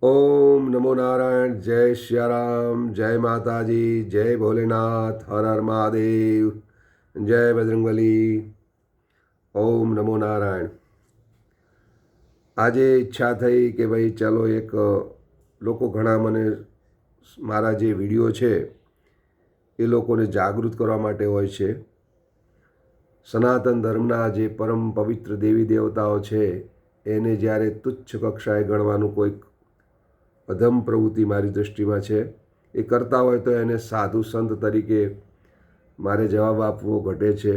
ओम नमो नारायण। जय सियाराम। जय माताजी। जय भोलेनाथ। हर हर महादेव। जय बजरंगबली। ओम नमो नारायण। આજે ઈચ્છા થઈ કે ભાઈ ચાલો એક લોકો ઘણા મને મારા જે વિડીયો છે એ લોકોને જાગૃત કરવા માટે હોય છે. સનાતન ધર્મના જે પરમ પવિત્ર દેવી દેવતાઓ છે એને જ્યારે તુચ્છ કક્ષાએ ગણવાનું કોઈક અધમ પ્રવૃત્તિ મારી દૃષ્ટિમાં છે. એ કરતા હોય તો એને સાધુ સંત તરીકે મારે જવાબ આપવો ઘટે છે.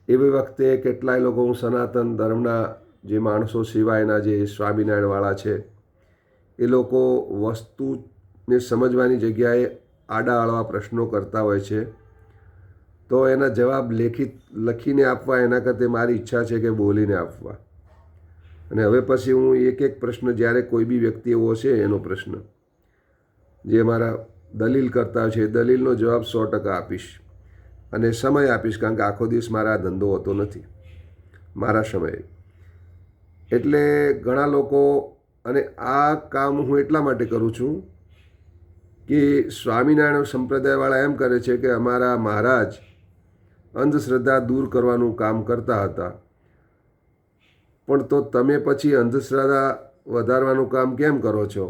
એવી વખતે કેટલાય લોકો હું સનાતન ધર્મના જે માણસો સિવાયના જે સ્વામિનારાયણવાળા છે એ લોકો વસ્તુને સમજવાની જગ્યાએ આડા આડવા પ્રશ્નો કરતા હોય છે. તો એના જવાબ લખીને આપવા એના કરતાં મારી ઈચ્છા છે કે બોલીને આપવા. અને હવે પછી હું એક એક પ્રશ્ન જ્યારે કોઈ બી વ્યક્તિ એવો છે એનો પ્રશ્ન જે મારા દલીલ કરતા છે એ દલીલનો જવાબ 100% આપીશ અને સમય આપીશ, કારણ કે આખો દિવસ મારા આ ધંધો હોતો નથી મારા સમયે. એટલે ઘણા લોકો, અને આ કામ હું એટલા માટે કરું છું કે સ્વામિનારાયણ સંપ્રદાયવાળા એમ કરે છે કે અમારા મહારાજ અંધશ્રદ્ધા દૂર કરવાનું કામ કરતા હતા, પણ તો તમે પછી અંધશ્રદ્ધા વધારવાનું કામ કેમ કરો છો?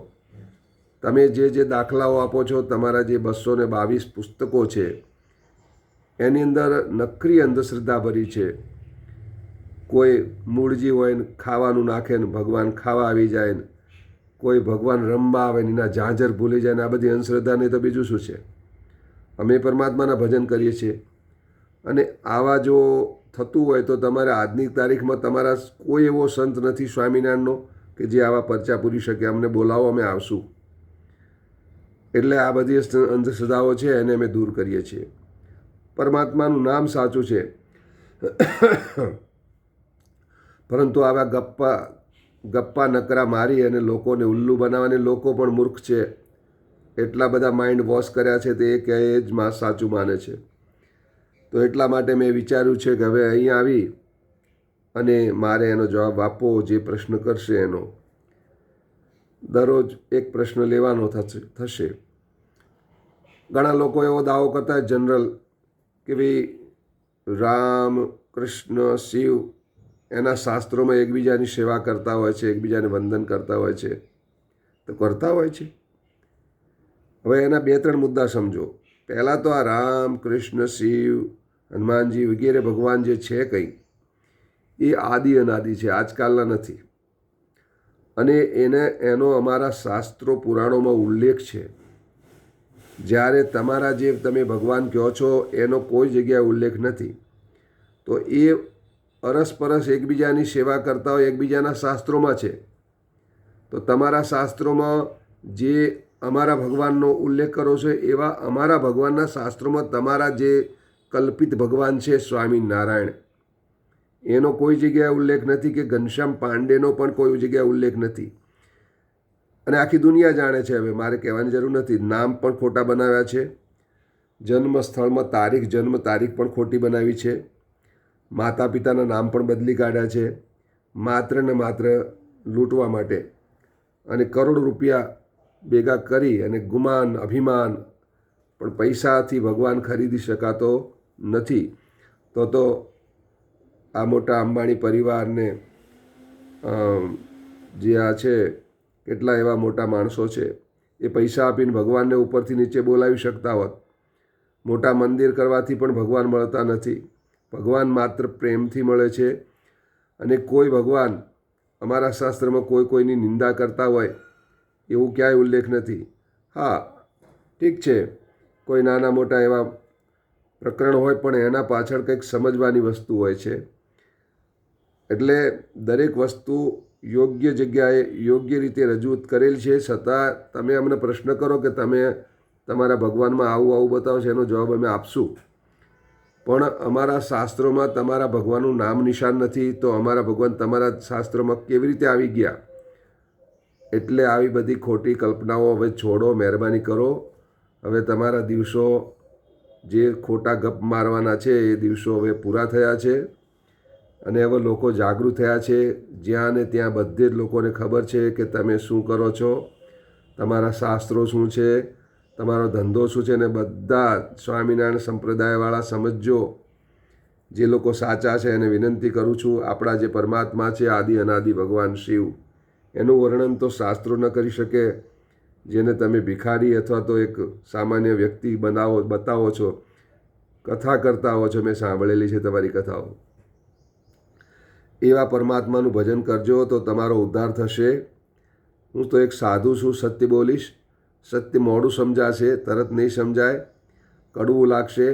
તમે જે દાખલાઓ આપો છો, તમારા જે 222 પુસ્તકો છે એની અંદર નકરી અંધશ્રદ્ધા ભરી છે. કોઈ મૂળજી હોય ને ખાવાનું નાખે ને ભગવાન ખાવા આવી જાય ને, કોઈ ભગવાન રમવા આવે ને એના ઝાંઝર ભૂલી જાય ને, આ બધી અંધશ્રદ્ધા નહીં તો બીજું શું છે? અમે પરમાત્માના ભજન કરીએ છીએ. અને આવા જો થતું હોય તો તમારે આજની તારીખમાં તમારા કોઈ એવો સંત નથી સ્વામિનારાયણનો કે જે આવા પરચા પૂરી શકે. અમને બોલાવો, અમે આવશું. એટલે આ બધી અંધશ્રદ્ધાઓ છે એને અમે દૂર કરીએ છીએ. પરમાત્માનું નામ સાચું છે, પરંતુ આવા ગપ્પા નકરા મારી અને લોકોને ઉલ્લુ બનાવવાની, લોકો પણ મૂર્ખ છે, એટલા બધા માઇન્ડ વોશ કર્યા છે તે કહે જ સાચું માને છે. તો એટલા માટે મેં વિચાર્યું છે કે હવે અહીં આવી અને મારે એનો જવાબ આપવો. જે પ્રશ્ન કરશે એનો દરરોજ એક પ્રશ્ન લેવાનો થશે. ઘણા લોકો એવો દાવો કરતા હોય જનરલ કે ભાઈ રામ, કૃષ્ણ, શિવ એના શાસ્ત્રોમાં એકબીજાની સેવા કરતા હોય છે, એકબીજાને વંદન કરતા હોય છે. તો કરતા હોય છે. હવે એના 2-3 મુદ્દા સમજો. પહેલાં તો આ રામ, કૃષ્ણ, શિવ, હનુમાનજી વગેરે ભગવાન જે છે કંઈ, એ આદિ અનાદિ છે, આજકાલના નથી. અને એનો અમારા શાસ્ત્રો પુરાણોમાં ઉલ્લેખ છે. જ્યારે તમારા જે તમે ભગવાન કહો છો એનો કોઈ જગ્યાએ ઉલ્લેખ નથી. તો એ અરસપરસ એકબીજાની સેવા કરતા હોય એકબીજાના શાસ્ત્રોમાં છે. તો તમારા શાસ્ત્રોમાં જે અમારા ભગવાનનો ઉલ્લેખ કરો છો એવા અમારા ભગવાનના શાસ્ત્રોમાં તમારા જે કલ્પિત ભગવાન છે સ્વામિનારાયણ, એનો કોઈ જગ્યાએ ઉલ્લેખ નથી, કે ઘનશ્યામ પાંડેનો પણ કોઈ જગ્યાએ ઉલ્લેખ નથી. અને આખી દુનિયા જાણે છે. હવે મારે કહેવાની જરૂર નથી. નામ પણ ખોટા બનાવ્યા છે, જન્મ સ્થળમાં જન્મ તારીખ પણ ખોટી બનાવી છે, માતા પિતાના નામ પણ બદલી કાઢ્યા છે, માત્ર ને માત્ર લૂંટવા માટે. અને કરોડો રૂપિયા ભેગા કરી અને ગુમાન, અભિમાન, પણ પૈસાથી ભગવાન ખરીદી શકાતો નથી. તો આ મોટા અંબાણી પરિવારને જે આ છે, કેટલા એવા મોટા માણસો છે, એ પૈસા આપીને ભગવાનને ઉપરથી નીચે બોલાવી શકતા હોત. મોટા મંદિર કરવાથી પણ ભગવાન મળતા નથી. ભગવાન માત્ર પ્રેમથી મળે છે. અને કોઈ ભગવાન અમારા શાસ્ત્રમાં કોઈની નિંદા કરતા હોય એવું ક્યાંય ઉલ્લેખ નથી. હા, ઠીક છે, કોઈ નાના મોટા એવા પ્રકરણ હોય, પણ એના પાછળ કંઈક સમજવાની વસ્તુ હોય છે. એટલે દરેક વસ્તુ યોગ્ય જગ્યાએ યોગ્ય રીતે રજૂ કરેલ છે. છતાં તમે અમને પ્રશ્ન કરો કે તમે તમારા ભગવાનમાં આવું બતાવો છો, એનો જવાબ અમે આપશું. પણ અમારા શાસ્ત્રોમાં તમારા ભગવાનનું નામ નિશાન નથી, તો અમારા ભગવાન તમારા શાસ્ત્રોમાં કેવી રીતે આવી ગયા? એટલે આવી બધી ખોટી કલ્પનાઓ હવે છોડો, મહેરબાની કરો. હવે તમારા દિવસો જે ખોટા ગપ મારવાના છે એ દિવસો હવે પૂરા થયા છે. અને હવે લોકો જાગૃત થયા છે. જ્યાં ને ત્યાં બધે જ લોકોને ખબર છે કે તમે શું કરો છો, તમારા શાસ્ત્રો શું છે, તમારો ધંધો શું છે. ને બધા સ્વામિનારાયણ સંપ્રદાયવાળા સમજો, જે લોકો સાચા છે એને વિનંતી કરું છું, આપણા જે પરમાત્મા છે આદિ અનાદિ ભગવાન શિવ, એનું વર્ણન તો શાસ્ત્રો ન કરી શકે. જેને તમે ભિખારી અથવા તો એક સામાન્ય વ્યક્તિ બતાવો છો, કથા કરતા હો છો, મેં સાંભળેલી છે તમારી કથાઓ. એવા પરમાત્માનું ભજન કરજો તો તમારો ઉદ્ધાર થશે. હું તો એક સાધુ છું, સત્ય બોલીશ. સત્ય મોડું સમજાશે, તરત નહીં સમજાય, કડવું લાગશે.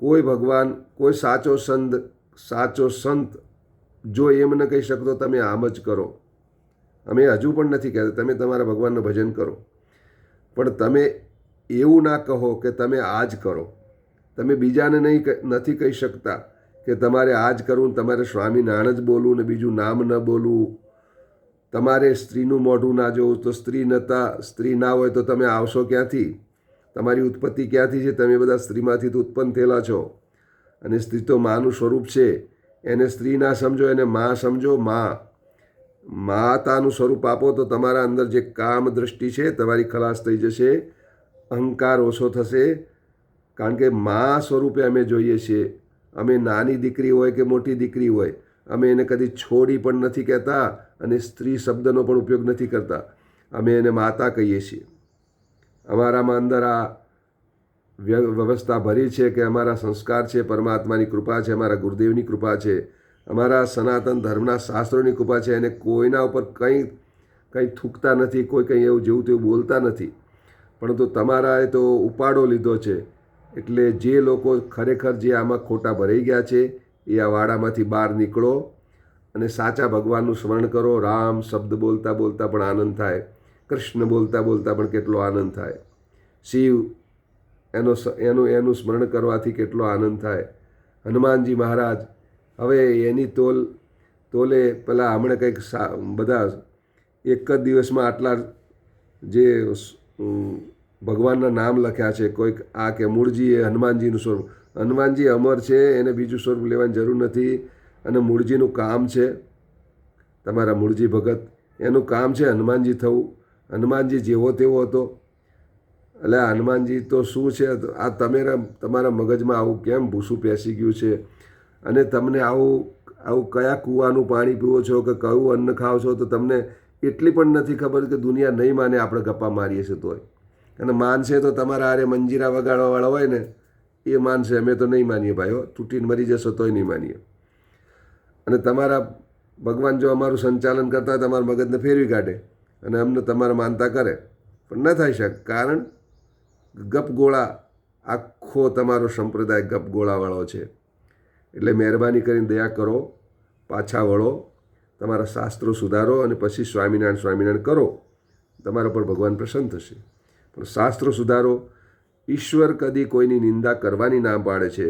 કોઈ ભગવાન, કોઈ સાચો સંત જો એમ ન કહી શકતો તમે આમ જ કરો. અમે હજુ પણ નથી કહેતા તમે તમારા ભગવાનનું ભજન કરો, પણ તમે એવું ના કહો કે તમે આ જ કરો. તમે બીજાને નથી કહી શકતા કે તમારે આ જ કરવું, તમારે સ્વામિનારાયણ જ બોલવું ને બીજું નામ ન બોલવું. તમારે સ્ત્રીનું મોઢું ના જોવું, તો સ્ત્રી ના હોય તો તમે આવશો ક્યાંથી? તમારી ઉત્પત્તિ ક્યાંથી છે? તમે બધા સ્ત્રીમાંથી તો ઉત્પન્ન થયેલા છો. અને સ્ત્રી તો માનું સ્વરૂપ છે. એને સ્ત્રી ના સમજો, એને મા સમજો. માતાનું સ્વરૂપ આપો તો તમારા અંદર જે કામ દૃષ્ટિ છે તમારી ખલાસ થઈ જશે, અહંકાર ઓછો થશે. કારણ કે મા સ્વરૂપે અમે જોઈએ છીએ. અમે નાની દીકરી હોય કે મોટી દીકરી હોય, અમે એને કદી છોડી પણ નથી કહેતા અને સ્ત્રી શબ્દનો પણ ઉપયોગ નથી કરતા. અમે એને માતા કહીએ છીએ. અમારામાં અંદર આ વ્યવસ્થા ભરી છે કે અમારા સંસ્કાર છે, પરમાત્માની કૃપા છે, અમારા ગુરુદેવની કૃપા છે, અમારા સનાતન ધર્મના શાસ્ત્રોની કૃપા છે. એને કોઈના ઉપર કંઈ થૂકતા નથી, કોઈ કંઈ એવું જેવું તેવું બોલતા નથી. પરંતુ તમારાએ તો ઉપાડો લીધો છે. એટલે જે લોકો ખરેખર જે આમાં ખોટા ભરાઈ ગયા છે એ આ વાડામાંથી બહાર નીકળો અને સાચા ભગવાનનું સ્મરણ કરો. રામ શબ્દ બોલતા બોલતા પણ આનંદ થાય, કૃષ્ણ બોલતા બોલતા પણ કેટલો આનંદ થાય, શિવ એનું સ્મરણ કરવાથી કેટલો આનંદ થાય. હનુમાનજી મહારાજ હવે એની તોલે પેલા હમણાં કંઈક બધા એક જ દિવસમાં આટલા જે ભગવાનના નામ લખ્યા છે. કોઈક આ કે મૂળજી એ હનુમાનજીનું સ્વરૂપ, હનુમાનજી અમર છે, એને બીજું સ્વરૂપ લેવાની જરૂર નથી. અને મૂળજીનું કામ છે, તમારા મૂળજી ભગત, એનું કામ છે હનુમાનજી થવું. હનુમાનજી જેવો તેવો હતો. એટલે હનુમાનજી તો શું છે? આ તમારા મગજમાં આવું કેમ ભૂસું પેસી ગયું છે? અને તમને આવું કયા કૂવાનું પાણી પીવો છો કે કયું અન્ન ખાઓ છો, તો તમને એટલી પણ નથી ખબર કે દુનિયા નહીં માને આપણે ગપ્પા મારીએ છીએ તોય. અને માનશે તો તમારા આરે મંજીરા વગાડવાવાળા હોય ને એ માનશે. અમે તો નહીં માનીએ ભાઈઓ, તૂટીને મરી જશો તોય નહીં માનીએ. અને તમારા ભગવાન જો અમારું સંચાલન કરતા હોય તમારા મગજને ફેરવી કાઢે અને અમને તમારા માનતા કરે, પણ ન થઈ શકે. કારણ ગપગોળા, આખો તમારો સંપ્રદાય ગપગોળાવાળો છે. એટલે મહેરબાની કરીને દયા કરો, પાછા વળો, તમારા શાસ્ત્રો સુધારો અને પછી સ્વામિનારાયણ કરો. તમારા પર ભગવાન પ્રસન્ન થશે. પણ શાસ્ત્રો સુધારો. ઈશ્વર કદી કોઈની નિંદા કરવાની ના પાડે છે.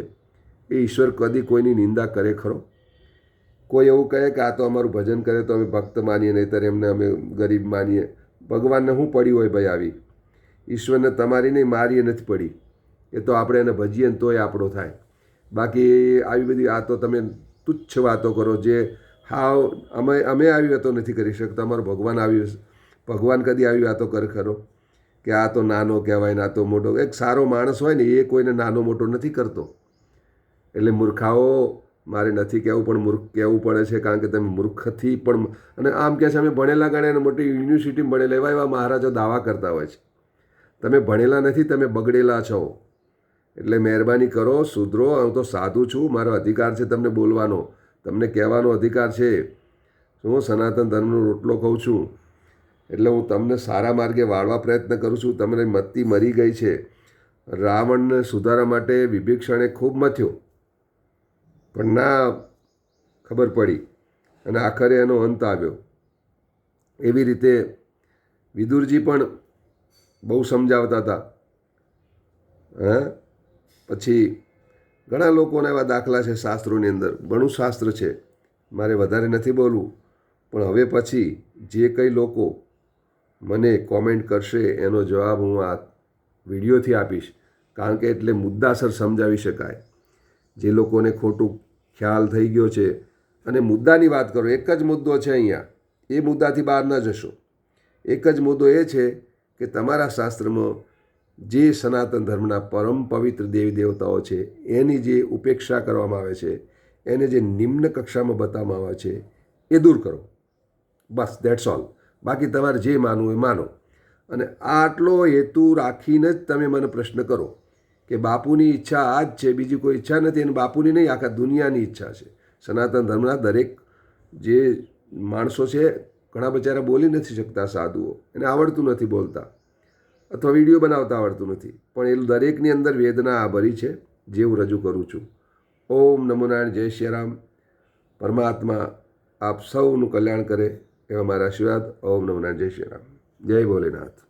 એ ઈશ્વર કદી કોઈની નિંદા કરે ખરો? કોઈ એવું કહે કે આ તો અમારું ભજન કરે તો અમે ભક્ત માનીએ, નહીંતર એમને અમે ગરીબ માનીએ. ભગવાનને શું પડી હોય ભાઈ આવી? ઈશ્વરને તમારી નહીં, મારીએ નથી પડી. એ તો આપણે એને ભજીએ ને તોય આપણો થાય. બાકી આવી બધી આ તો તમે તુચ્છ વાતો કરો. જે અમે આવી વાતો નથી કરી શકતા. અમારો ભગવાન કદી આવી વાતો કરે ખરો કે આ તો નાનો કહેવાય ને આ તો મોટો? એક સારો માણસ હોય ને એ કોઈને નાનો મોટો નથી કરતો. એટલે મૂર્ખાઓ, મારે નથી કહેવું પણ મૂર્ખ કહેવું પડે છે. કારણ કે તમે મૂર્ખથી પણ, અને આમ કહે છે અમે ભણેલા ગણ્યા મોટી યુનિવર્સિટીમાં ભણેલા, એવા મહારાજો દાવા કરતા હોય છે. તમે ભણેલા નથી, તમે બગડેલા છો. એટલે મહેરબાની કરો, સુધરો. હું તો સાધુ છું, મારો અધિકાર છે તમને બોલવાનો, તમને કહેવાનો અધિકાર છે. હું સનાતન ધર્મનો રોટલો ખાઉં છું. એટલે હું તમને સારા માર્ગે વાળવા પ્રયત્ન કરું છું. તમને મત્તી મરી ગઈ છે. રાવણને સુધારવા માટે વિભીષણે ખૂબ મથ્યો, પણ ના ખબર પડી અને આખરે એનો અંત આવ્યો. એવી રીતે વિદુરજી પણ બહુ સમજાવતા હતા. પછી ઘણા લોકોના એવા દાખલા છે શાસ્ત્રોની અંદર. ઘણું શાસ્ત્ર છે, મારે વધારે નથી બોલવું. પણ હવે પછી જે કંઈ લોકો મને કોમેન્ટ કરશે એનો જવાબ હું આ વિડીયોથી આપીશ. કારણ કે એટલે મુદ્દાસર સમજાવી શકાય. જે લોકોને ખોટું ખ્યાલ થઈ ગયો છે અને મુદ્દાની વાત કરો, એક જ મુદ્દો છે અહીંયા, એ મુદ્દાથી બહાર ન જશો. એક જ મુદ્દો એ છે કે તમારા શાસ્ત્રમાં જે સનાતન ધર્મના પરમ પવિત્ર દેવી દેવતાઓ છે એની જે ઉપેક્ષા કરવામાં આવે છે, એને જે નિમ્ન કક્ષામાં બતાવવામાં આવે છે એ દૂર કરો. બસ દેટ્સ ઓલ. બાકી તમારે જે માનવું એ માનો. અને આટલો હેતુ રાખીને જ તમે મને પ્રશ્ન કરો કે બાપુની ઈચ્છા આ જ છે, બીજી કોઈ ઈચ્છા નથી. અને બાપુની નહીં, આખા દુનિયાની ઈચ્છા છે. સનાતન ધર્મના દરેક જે માણસો છે, ઘણા બચારા બોલી નથી શકતા સાધુઓ, એને આવડતું નથી બોલતા અથવા વિડીયો બનાવતા આવડતું નથી, પણ એ દરેકની અંદર વેદના આ ભરી છે જે હું રજૂ કરું છું. ઓમ નમો નારાયણ. જય શ્રી રામ. પરમાત્મા આપ સૌનું કલ્યાણ કરે એવા મારા આશીર્વાદ. ઓમ નમો નારાયણ. જય શ્રી રામ. જય ભોલેનાથ.